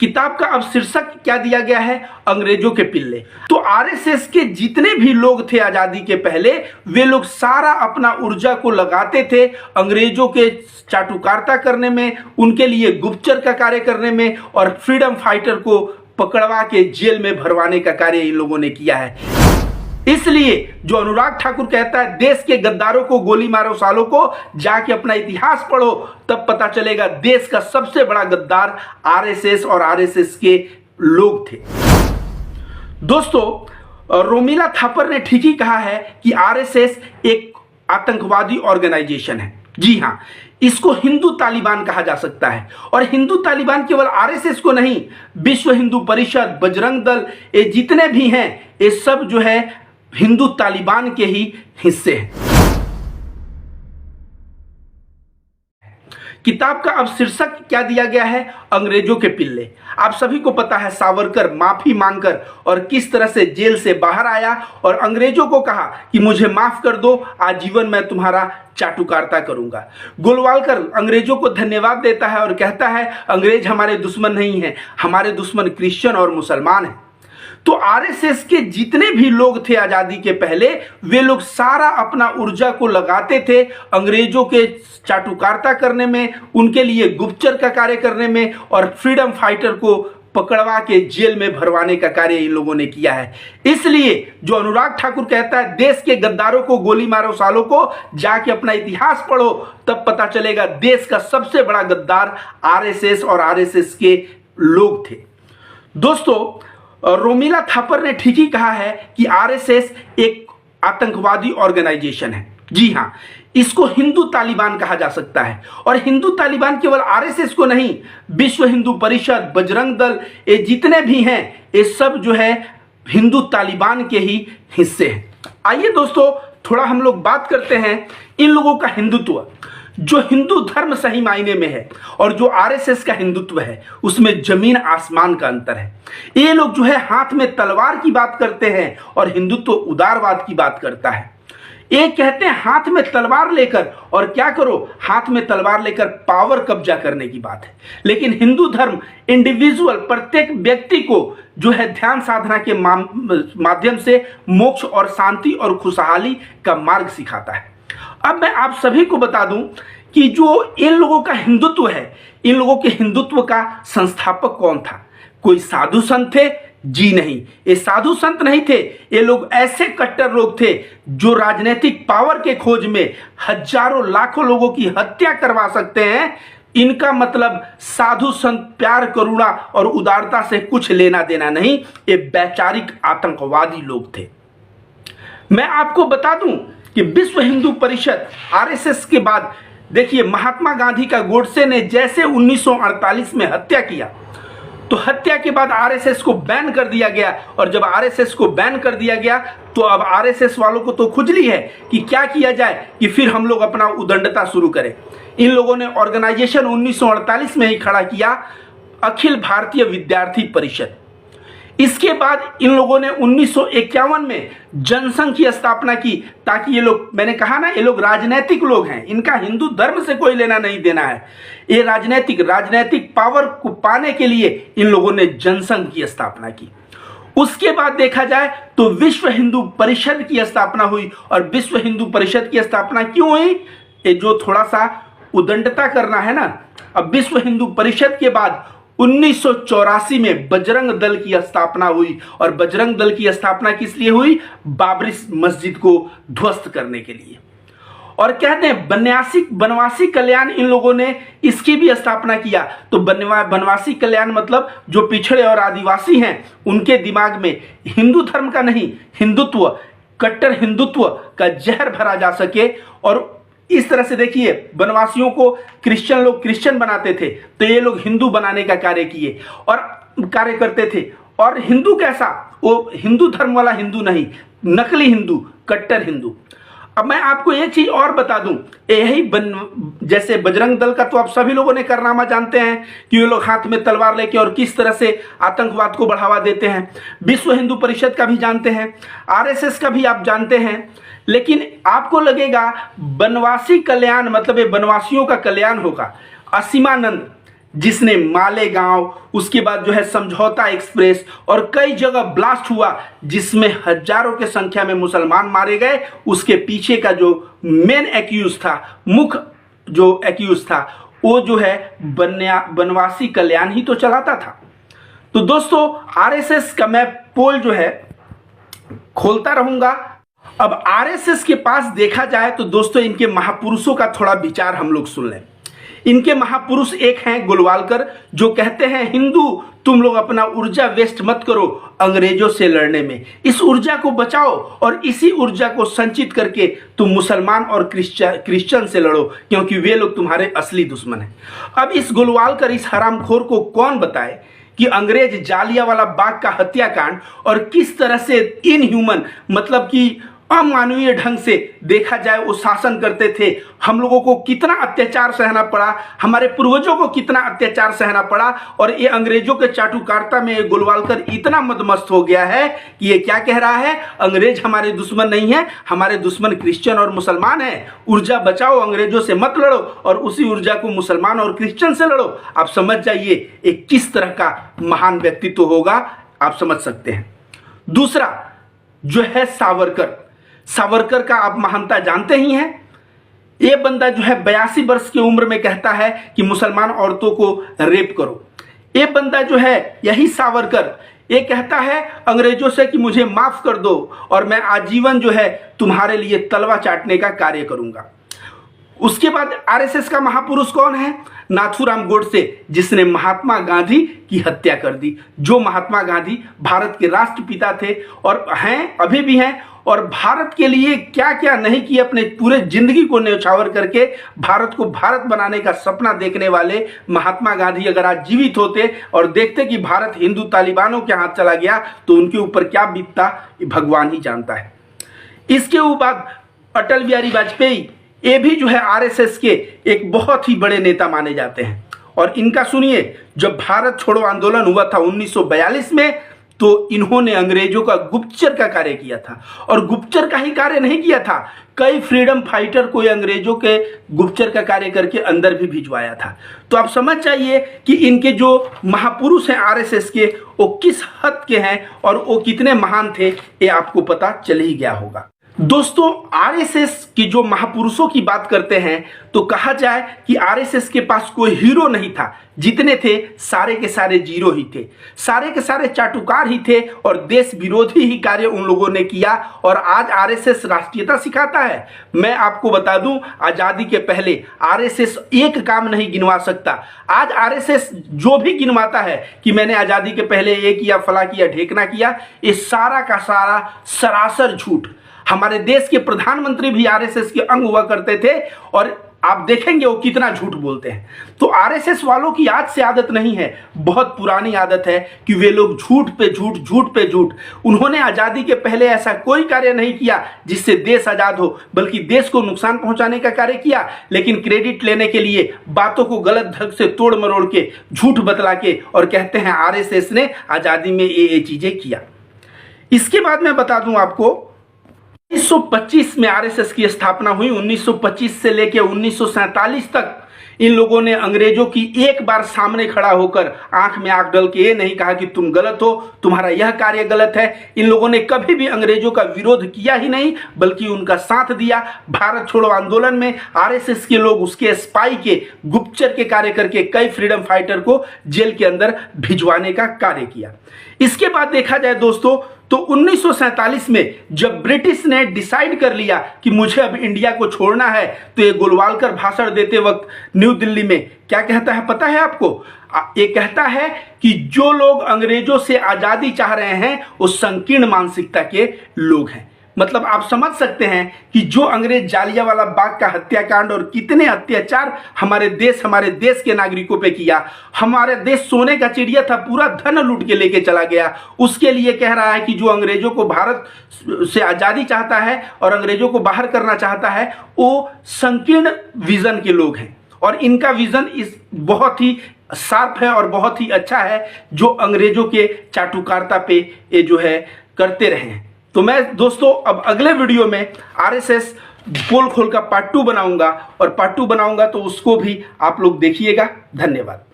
किताब का अब शीर्षक क्या दिया गया है? अंग्रेजों के पिल्ले। तो आरएसएस के जितने भी लोग थे आजादी के पहले, वे लोग सारा अपना ऊर्जा को लगाते थे अंग्रेजों के चाटुकारिता करने में, उनके लिए गुप्तचर का कार्य करने में और फ्रीडम फाइटर को पकड़वा के जेल में भरवाने का कार्य इन लोगों ने किया है। इसलिए जो अनुराग ठाकुर कहता है देश के गद्दारों को गोली मारो सालों को, जाके अपना इतिहास पढ़ो तब पता चलेगा देश का सबसे बड़ा गद्दार आरएसएस और आरएसएस के लोग थे। दोस्तों, रोमिला थापर ने ठीक ही कहा है कि आरएसएस एक आतंकवादी ऑर्गेनाइजेशन है। जी हां, इसको हिंदू तालिबान कहा जा सकता है। और हिंदू तालिबान केवल आरएसएस को नहीं, विश्व हिंदू परिषद, बजरंग दल, ये जितने भी हैं ये सब जो है हिंदू तालिबान के ही हिस्से हैं। किताब का अब शीर्षक क्या दिया गया है? अंग्रेजों के पिल्ले। आप सभी को पता है सावरकर माफी मांगकर और किस तरह से जेल से बाहर आया और अंग्रेजों को कहा कि मुझे माफ कर दो, आजीवन मैं तुम्हारा चाटुकारिता करूंगा। गोलवालकर अंग्रेजों को धन्यवाद देता है और कहता है अंग्रेज हमारे दुश्मन नहीं है, हमारे दुश्मन क्रिश्चियन और मुसलमान हैं। तो आरएसएस के जितने भी लोग थे आजादी के पहले, वे लोग सारा अपना ऊर्जा को लगाते थे अंग्रेजों के चाटुकारिता करने में, उनके लिए गुप्तचर का कार्य करने में और फ्रीडम फाइटर को पकड़वा के जेल में भरवाने का कार्य इन लोगों ने किया है। इसलिए जो अनुराग ठाकुर कहता है देश के गद्दारों को गोली मारो सालों को, जाके अपना इतिहास पढ़ो तब पता चलेगा देश का सबसे बड़ा गद्दार आरएसएस और आरएसएस के लोग थे। दोस्तों, रोमिला थापर ने ठीक ही कहा है कि आरएसएस एक आतंकवादी ऑर्गेनाइजेशन है। जी हां, इसको हिंदू तालिबान कहा जा सकता है। और हिंदू तालिबान केवल आरएसएस को नहीं, विश्व हिंदू परिषद, बजरंग दल, ये जितने भी हैं ये सब जो है हिंदू तालिबान के ही हिस्से हैं। आइए दोस्तों, थोड़ा हम लोग बात करते हैं इन लोगों का हिंदुत्व। जो हिंदू धर्म सही मायने में है और जो आरएसएस का हिंदुत्व है, उसमें जमीन आसमान का अंतर है। ये लोग जो है हाथ में तलवार की बात करते हैं और हिंदुत्व उदारवाद की बात करता है। ये कहते हैं हाथ में तलवार लेकर, और क्या करो, हाथ में तलवार लेकर पावर कब्जा करने की बात है। लेकिन हिंदू धर्म इंडिविजुअल, प्रत्येक व्यक्ति को जो है ध्यान साधना के माध्यम से मोक्ष और शांति और खुशहाली का मार्ग सिखाता है। अब मैं आप सभी को बता दूं कि जो इन लोगों का हिंदुत्व है, इन लोगों के हिंदुत्व का संस्थापक कौन था? कोई साधु संत थे? जी नहीं, ये साधु संत नहीं थे। ये लोग ऐसे कट्टर लोग थे जो राजनीतिक पावर के खोज में हजारों लाखों लोगों की हत्या करवा सकते हैं। इनका मतलब साधु संत, प्यार, करुणा और उदारता से कुछ लेना देना नहीं। ये वैचारिक आतंकवादी लोग थे। मैं आपको बता दूं कि विश्व हिंदू परिषद आरएसएस के बाद देखिए, महात्मा गांधी का गोडसे ने जैसे 1948 में हत्या किया, तो हत्या के बाद आरएसएस को बैन कर दिया गया। और जब आरएसएस को बैन कर दिया गया तो अब आरएसएस वालों को तो खुजली है कि क्या किया जाए कि फिर हम लोग अपना उदंडता शुरू करें। इन लोगों ने ऑर्गेनाइजेशन 1948 में ही खड़ा किया, अखिल भारतीय विद्यार्थी परिषद। इसके बाद इन लोगों ने 1951 में जनसंघ की स्थापना की, ताकि ये लोग, मैंने कहा ना, ये लोग राजनीतिक लोग हैं, इनका हिंदू धर्म से कोई लेना नहीं देना है। ये राजनीतिक पावर को पाने के लिए इन लोगों ने जनसंघ की स्थापना की। उसके बाद देखा जाए तो विश्व हिंदू परिषद की स्थापना हुई। और विश्व हिंदू परिषद की स्थापना क्यों हुई? ये जो थोड़ा सा उदंडता करना है ना। अब विश्व हिंदू परिषद के बाद 1984 में बजरंग दल की स्थापना हुई। और बजरंग दल की स्थापना किस लिए हुई? बाबरी मस्जिद को ध्वस्त करने के लिए। और कहते हैं बनवासी कल्याण, इन लोगों ने इसकी भी स्थापना किया। तो बनवासी कल्याण मतलब जो पिछड़े और आदिवासी हैं उनके दिमाग में हिंदू धर्म का नहीं, हिंदुत्व, कट्टर हिंदुत्व का जहर भरा जा सके। और इस तरह से देखिए, बनवासियों को क्रिश्चियन लोग क्रिश्चियन बनाते थे, तो ये लोग हिंदू बनाने का कार्य किए और कार्य करते थे। और हिंदू कैसा? वो हिंदू धर्म वाला हिंदू नहीं, नकली हिंदू, कट्टर हिंदू। अब मैं आपको एक चीज और बता दूं, यही जैसे बजरंग दल का तो आप सभी लोगों ने कारनामा जानते हैं कि ये लोग हाथ में तलवार लेके और किस तरह से आतंकवाद को बढ़ावा देते हैं। विश्व हिंदू परिषद का भी जानते हैं, आरएसएस का भी आप जानते हैं। लेकिन आपको लगेगा बनवासी कल्याण मतलब ये बनवासियों का कल्याण होगा। असीमानंद जिसने मालेगांव, उसके बाद जो है समझौता एक्सप्रेस और कई जगह ब्लास्ट हुआ जिसमें हजारों के संख्या में मुसलमान मारे गए, उसके पीछे का जो मेन एक्यूज था, मुख्य जो एक्यूज था, वो जो है बनवासी कल्याण ही तो चलाता था। तो दोस्तों आरएसएस का मैं पोल जो है खोलता रहूंगा। अब आरएसएस के पास देखा जाए तो दोस्तों इनके महापुरुषों का थोड़ा विचार हम लोग सुन लें। इनके महापुरुष एक हैं गोलवालकर, जो कहते हैं हिंदू तुम लोग अपना ऊर्जा वेस्ट मत करो अंग्रेजों से लड़ने में, इस ऊर्जा को बचाओ और इसी ऊर्जा को संचित करके तुम मुसलमान और क्रिश्चियन से लड़ो, क्योंकि वे लोग तुम्हारे असली दुश्मन हैं। अब इस गोलवालकर, इस हरामखोर को कौन बताए कि अंग्रेज जालियांवाला बाग का हत्याकांड और किस तरह से इनह्यूमन, मतलब कि अमानवीय ढंग से देखा जाए वो शासन करते थे, हम लोगों को कितना अत्याचार सहना पड़ा, हमारे पूर्वजों को कितना अत्याचार सहना पड़ा। और ये अंग्रेजों के चाटुकारिता में गोलवालकर इतना मदमस्त हो गया है कि ये क्या कह रहा है, अंग्रेज हमारे दुश्मन नहीं है, हमारे दुश्मन क्रिश्चियन और मुसलमान है। ऊर्जा बचाओ, अंग्रेजों से मत लड़ो और उसी ऊर्जा को मुसलमान और क्रिश्चियन से लड़ो। आप समझ जाइए एक किस तरह का महान व्यक्तित्व होगा, आप समझ सकते हैं। दूसरा जो है सावरकर, सावरकर का आप महानता जानते ही हैं। ये बंदा जो है 82 वर्ष की उम्र में कहता है कि मुसलमान औरतों को रेप करो। ये बंदा जो है, यही सावरकर, ये कहता है अंग्रेजों से कि मुझे माफ कर दो और मैं आजीवन जो है तुम्हारे लिए तलवा चाटने का कार्य करूंगा। उसके बाद आरएसएस का महापुरुष कौन है, नाथूराम गोडसे, जिसने महात्मा गांधी की हत्या कर दी। जो महात्मा गांधी भारत के राष्ट्रपिता थे और हैं, अभी भी हैं, और भारत के लिए क्या क्या नहीं किया, अपने पूरे जिंदगी को न्यौछावर करके भारत को भारत बनाने का सपना देखने वाले महात्मा गांधी अगर आज जीवित होते और देखते कि भारत हिंदू तालिबानों के हाथ चला गया तो उनके ऊपर क्या बीतता, भगवान ही जानता है। इसके बाद अटल बिहारी वाजपेयी, ये भी जो है आरएसएस के एक बहुत ही बड़े नेता माने जाते हैं। और इनका सुनिए, जब भारत छोड़ो आंदोलन हुआ था 1942 में, तो इन्होंने अंग्रेजों का गुप्तचर का कार्य किया था। और गुप्तचर का ही कार्य नहीं किया था, कई फ्रीडम फाइटर को अंग्रेजों के गुप्तचर का कार्य करके अंदर भी भिजवाया था। तो आप समझ जाइए कि इनके जो महापुरुष हैं आरएसएस के, वो किस हद के हैं और वो कितने महान थे, ये आपको पता चल ही गया होगा। दोस्तों आरएसएस की जो महापुरुषों की बात करते हैं तो कहा जाए कि आरएसएस के पास कोई हीरो नहीं था, जितने थे सारे के सारे जीरो ही थे, सारे के सारे चाटुकार ही थे और देश विरोधी ही कार्य उन लोगों ने किया। और आज आरएसएस राष्ट्रीयता सिखाता है। मैं आपको बता दूं, आजादी के पहले आरएसएस एक काम नहीं गिनवा सकता। आज आरएसएस जो भी गिनवाता है कि मैंने आजादी के पहले ये किया, फला किया, ढेकना किया, ये सारा का सारा सरासर झूठ। हमारे देश के प्रधानमंत्री भी आरएसएस के अंग हुआ करते थे और आप देखेंगे वो कितना झूठ बोलते हैं। तो आरएसएस वालों की आज से आदत नहीं है, बहुत पुरानी आदत है कि वे लोग झूठ पे झूठ, झूठ पे झूठ। उन्होंने आजादी के पहले ऐसा कोई कार्य नहीं किया जिससे देश आजाद हो, बल्कि देश को नुकसान पहुंचाने का कार्य किया। लेकिन क्रेडिट लेने के लिए बातों को गलत ढंग से तोड़ मरोड़ के, झूठ बतला के, और कहते हैं आरएसएस ने आजादी में ये चीजें किया। इसके बाद मैं बता दूं आपको, 1925 में आरएसएस की स्थापना हुई। 1925 से लेकर 1947 तक इन लोगों ने अंग्रेजों की एक बार सामने खड़ा होकर आंख में आंख डाल के ये नहीं कहा कि तुम गलत हो, तुम्हारा यह कार्य गलत है। इन लोगों ने कभी भी अंग्रेजों का विरोध किया ही नहीं, बल्कि उनका साथ दिया। भारत छोड़ो आंदोलन में आरएसएस के लोग उसके स्पाई के, गुप्तचर के कार्य करके कई फ्रीडम फाइटर को जेल के अंदर भिजवाने का कार्य किया। इसके बाद देखा जाए दोस्तों, तो 1947 में जब ब्रिटिश ने डिसाइड कर लिया कि मुझे अब इंडिया को छोड़ना है, तो ये गोलवालकर भाषण देते वक्त न्यू दिल्ली में क्या कहता है पता है आपको? ये कहता है कि जो लोग अंग्रेजों से आजादी चाह रहे हैं वो संकीर्ण मानसिकता के लोग हैं। मतलब आप समझ सकते हैं कि जो अंग्रेज जालियांवाला बाग का हत्याकांड और कितने अत्याचार हमारे देश के नागरिकों पे किया। हमारे देश सोने का चिड़िया था, पूरा धन लूट के लेके चला गया। उसके लिए कह रहा है कि जो अंग्रेजों को भारत से आजादी चाहता है और अंग्रेजों को बाहर करना चाहता है, वो संकीर्ण विजन के लोग हैं। और इनका विजन इस बहुत ही शार्प है और बहुत ही अच्छा है, जो अंग्रेजों के चाटुकारिता पे ये जो है करते रहे हैं। तो मैं दोस्तों अब अगले वीडियो में आरएसएस पोल खोल का पार्ट 2 बनाऊंगा, और पार्ट 2 बनाऊंगा तो उसको भी आप लोग देखिएगा। धन्यवाद।